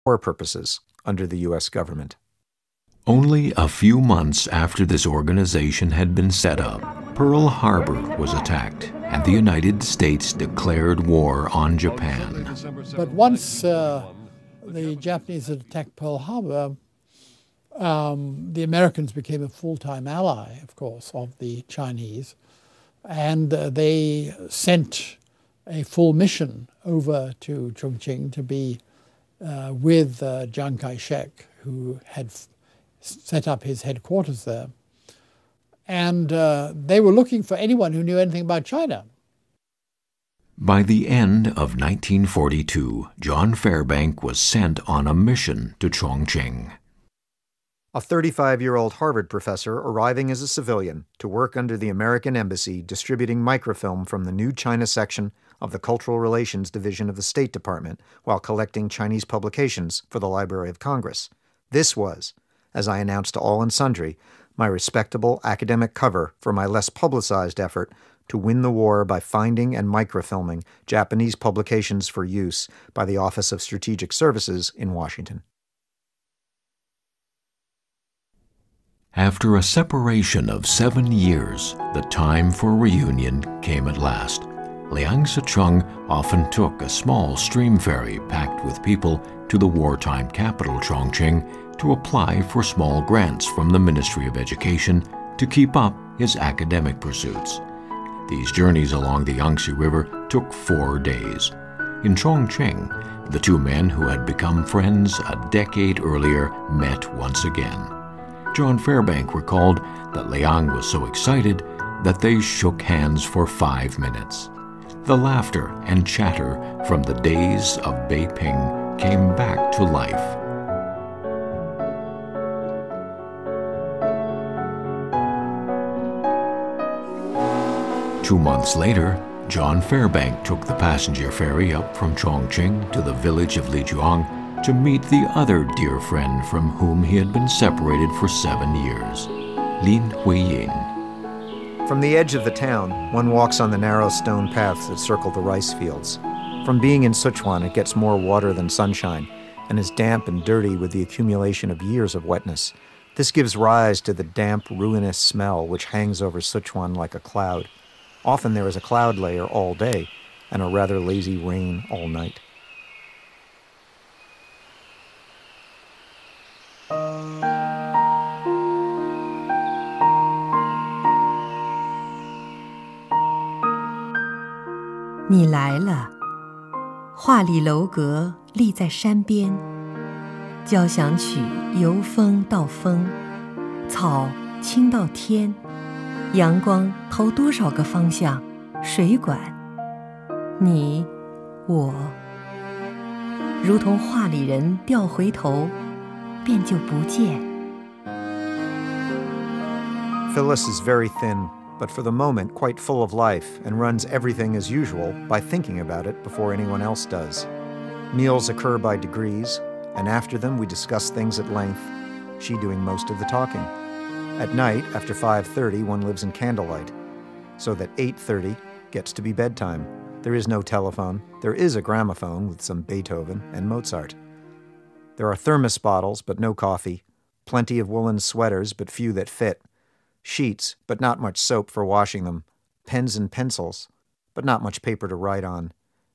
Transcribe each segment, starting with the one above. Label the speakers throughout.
Speaker 1: war purposes under the U.S. government.
Speaker 2: Only a few months after this organization had been set up, Pearl Harbor was attacked, and the United States declared war on Japan.
Speaker 3: But once the Japanese had attacked Pearl Harbor, the Americans became a full-time ally, of course, of the Chinese, and they sent a full mission over to Chongqing to be with Chiang Kai-shek, who had set up his headquarters there. And they were looking for anyone who knew anything about China.
Speaker 2: By the end of 1942, John Fairbank was sent on a mission to Chongqing.
Speaker 1: A 35-year-old Harvard professor arriving as a civilian to work under the American Embassy distributing microfilm from the new China section of the Cultural Relations Division of the State Department while collecting Chinese publications for the Library of Congress. This was, as I announced to all and sundry, my respectable academic cover for my less publicized effort to win the war by finding and microfilming Japanese publications for use by the Office of Strategic Services in Washington.
Speaker 2: After a separation of 7 years, the time for reunion came at last. Liang and Lin often took a small stream ferry packed with people to the wartime capital Chongqing to apply for small grants from the Ministry of Education to keep up his academic pursuits. These journeys along the Yangtze River took 4 days. In Chongqing, the two men who had become friends a decade earlier met once again. John Fairbank recalled that Liang was so excited that they shook hands for 5 minutes. The laughter and chatter from the days of Beiping came back to life. Two months later, John Fairbank took the passenger ferry up from Chongqing to the village of Lijuang to meet the other dear friend from whom he had been separated for 7 years, Lin Huiyin.
Speaker 1: From the edge of the town, one walks on the narrow stone paths that circle the rice fields. From being in Sichuan, it gets more water than sunshine, and is damp and dirty with the accumulation of years of wetness. This gives rise to the damp, ruinous smell which hangs over Sichuan like a cloud. Often there is a cloud layer all day, and a rather lazy rain all night.
Speaker 4: "你来了，画里楼阁立在山边，交响曲由风到风，草青到天，阳光投多少个方向，谁管？你，我，如同画里人掉回头，便就不见。"
Speaker 1: Phyllis is very thin, but for the moment quite full of life, and runs everything as usual by thinking about it before anyone else does. Meals occur by degrees, and after them we discuss things at length, she doing most of the talking. At night, after 5:30, one lives in candlelight, so that 8:30 gets to be bedtime. There is no telephone. There is a gramophone with some Beethoven and Mozart. There are thermos bottles, but no coffee. Plenty of woolen sweaters, but few that fit. Sheets, but not much soap for washing them. Pens and pencils, but not much paper to write on.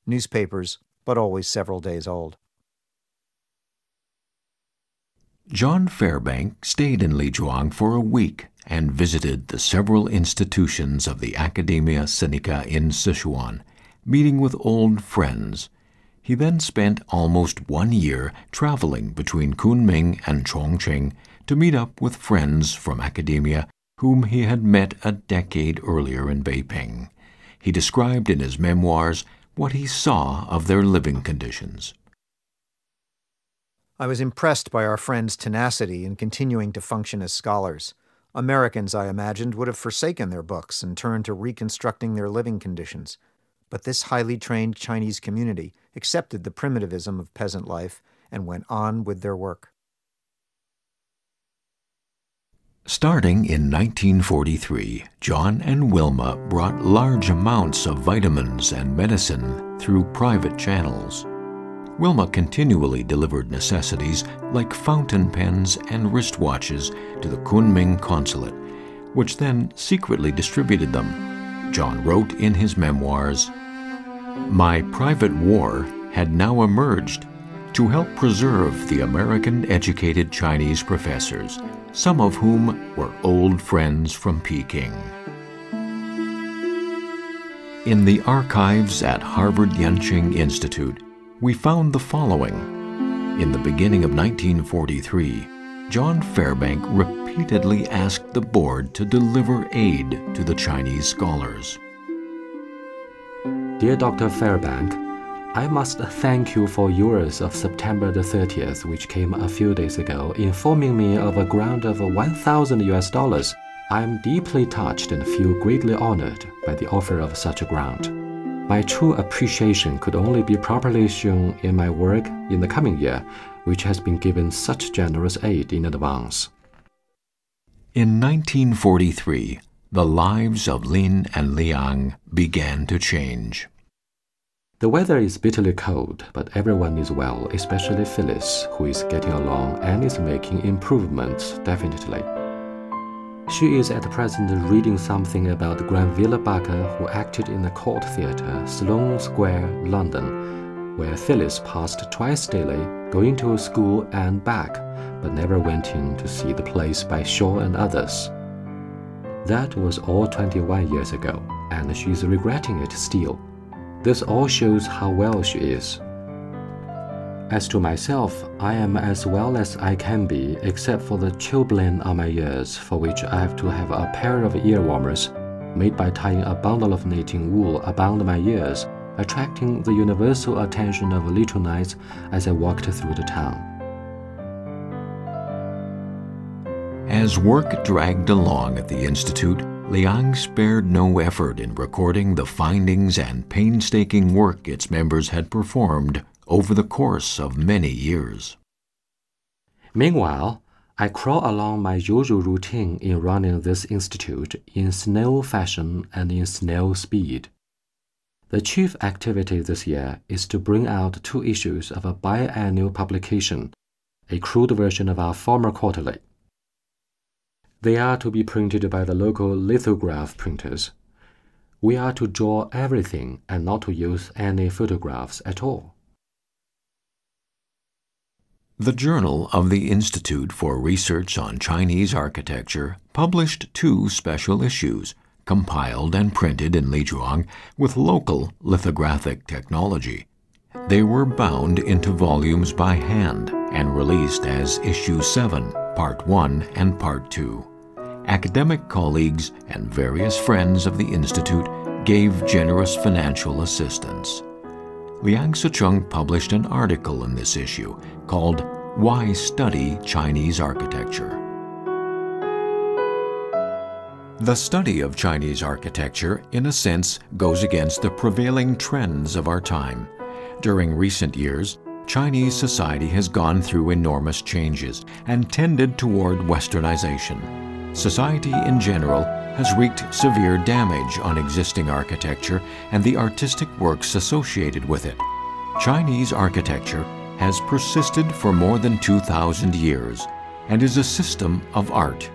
Speaker 1: Newspapers, but always several days old.
Speaker 2: John Fairbank stayed in Lijuang for a week and visited the several institutions of the Academia Sinica in Sichuan, meeting with old friends. He then spent almost 1 year traveling between Kunming and Chongqing to meet up with friends from academia whom he had met a decade earlier in Beiping. He described in his memoirs what he saw of their living conditions.
Speaker 1: I was impressed by our friends' tenacity in continuing to function as scholars. Americans, I imagined, would have forsaken their books and turned to reconstructing their living conditions. But this highly trained Chinese community accepted the primitivism of peasant life and went on with their work.
Speaker 2: Starting in 1943, John and Wilma brought large amounts of vitamins and medicine through private channels. Wilma continually delivered necessities like fountain pens and wristwatches to the Kunming consulate, which then secretly distributed them. John wrote in his memoirs, "My private war had now emerged to help preserve the American-educated Chinese professors, some of whom were old friends from Peking." In the archives at Harvard Yenching Institute, we found the following. In the beginning of 1943, John Fairbank repeatedly asked the board to deliver aid to the Chinese scholars.
Speaker 5: Dear Dr. Fairbank, I must thank you for yours of September the 30th, which came a few days ago, informing me of a grant of $1,000. I am deeply touched and feel greatly honored by the offer of such a grant. My true appreciation could only be properly shown in my work in the coming year, which has been given such generous aid in advance.
Speaker 2: In 1943, the lives of Lin and Liang began to change.
Speaker 5: The weather is bitterly cold, but everyone is well, especially Phyllis, who is getting along and is making improvements definitely. She is at present reading something about Granville Barker, who acted in the Court Theatre, Sloane Square, London, where Phyllis passed twice daily, going to school and back, but never went in to see the place by Shaw and others. That was all 21 years ago, and she is regretting it still. This all shows how well she is. As to myself, I am as well as I can be, except for the chilblain on my ears, for which I have to have a pair of ear warmers, made by tying a bundle of knitting wool about my ears, attracting the universal attention of little knights as I walked through the town.
Speaker 2: As work dragged along at the Institute, Liang spared no effort in recording the findings and painstaking work its members had performed over the course of many years.
Speaker 5: Meanwhile, I crawl along my usual routine in running this institute in snail fashion and in snail speed. The chief activity this year is to bring out 2 issues of a biannual publication, a crude version of our former quarterly. They are to be printed by the local lithograph printers. We are to draw everything and not to use any photographs at all.
Speaker 2: The Journal of the Institute for Research on Chinese Architecture published 2 special issues, compiled and printed in Lijuang with local lithographic technology. They were bound into volumes by hand and released as Issue 7, Part 1 and Part 2. Academic colleagues and various friends of the Institute gave generous financial assistance. Liang Sicheng published an article in this issue called "Why Study Chinese Architecture?" The study of Chinese architecture, in a sense, goes against the prevailing trends of our time. During recent years, Chinese society has gone through enormous changes and tended toward westernization. Society in general has wreaked severe damage on existing architecture and the artistic works associated with it. Chinese architecture has persisted for more than 2,000 years and is a system of art.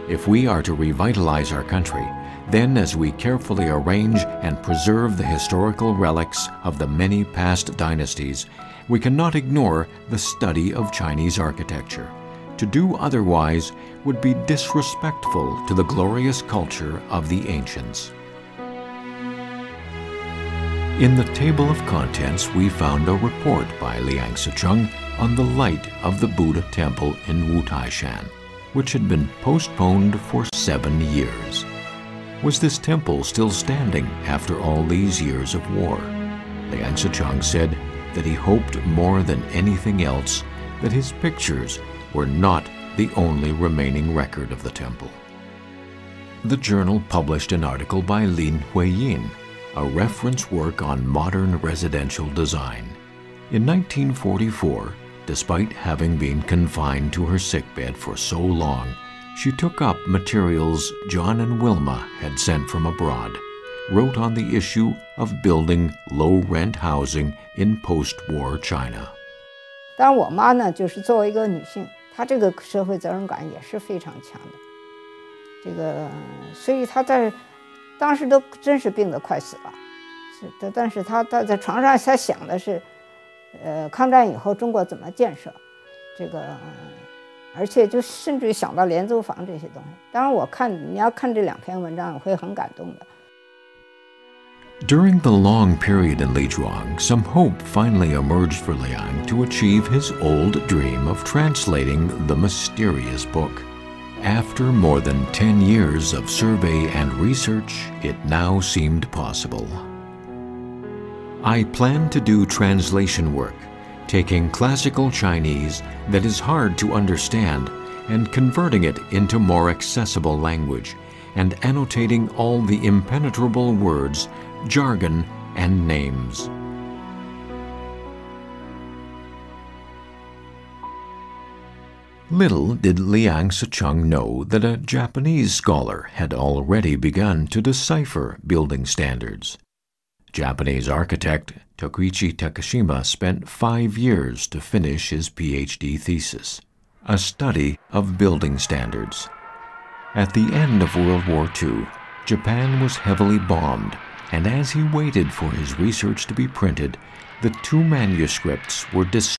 Speaker 2: If we are to revitalize our country, then as we carefully arrange and preserve the historical relics of the many past dynasties, we cannot ignore the study of Chinese architecture. To do otherwise would be disrespectful to the glorious culture of the ancients. In the table of contents, we found a report by Liang Sicheng on the light of the Buddha temple in Wutaishan, which had been postponed for 7 years. Was this temple still standing after all these years of war? Liang Sicheng said that he hoped more than anything else that his pictures were not the only remaining record of the temple. The journal published an article by Lin Huiyin, a reference work on modern residential design. In 1944, despite having been confined to her sickbed for so long, she took up materials John and Wilma had sent from abroad. wrote on the issue of building low-rent housing in post-war China.
Speaker 6: 当然，我妈呢，就是作为一个女性，她这个社会责任感也是非常强的。这个，所以她在当时都真是病得快死了。但是她在床上，她想的是，抗战以后中国怎么建设，这个。而且就甚至于想到廉租房这些东西。当然，你要看这2篇文章，我会很感动的。
Speaker 2: During the long period in Lichuang, some hope finally emerged for Liang to achieve his old dream of translating the mysterious book. After more than 10 years of survey and research, it now seemed possible. I plan to do translation work, taking classical Chinese that is hard to understand and converting it into more accessible language and annotating all the impenetrable words, jargon, and names. Little did Liang Sicheng know that a Japanese scholar had already begun to decipher building standards. Japanese architect Tokuichi Takashima spent 5 years to finish his PhD thesis, a study of building standards. At the end of World War II, Japan was heavily bombed, and as he waited for his research to be printed, the 2 manuscripts were destroyed.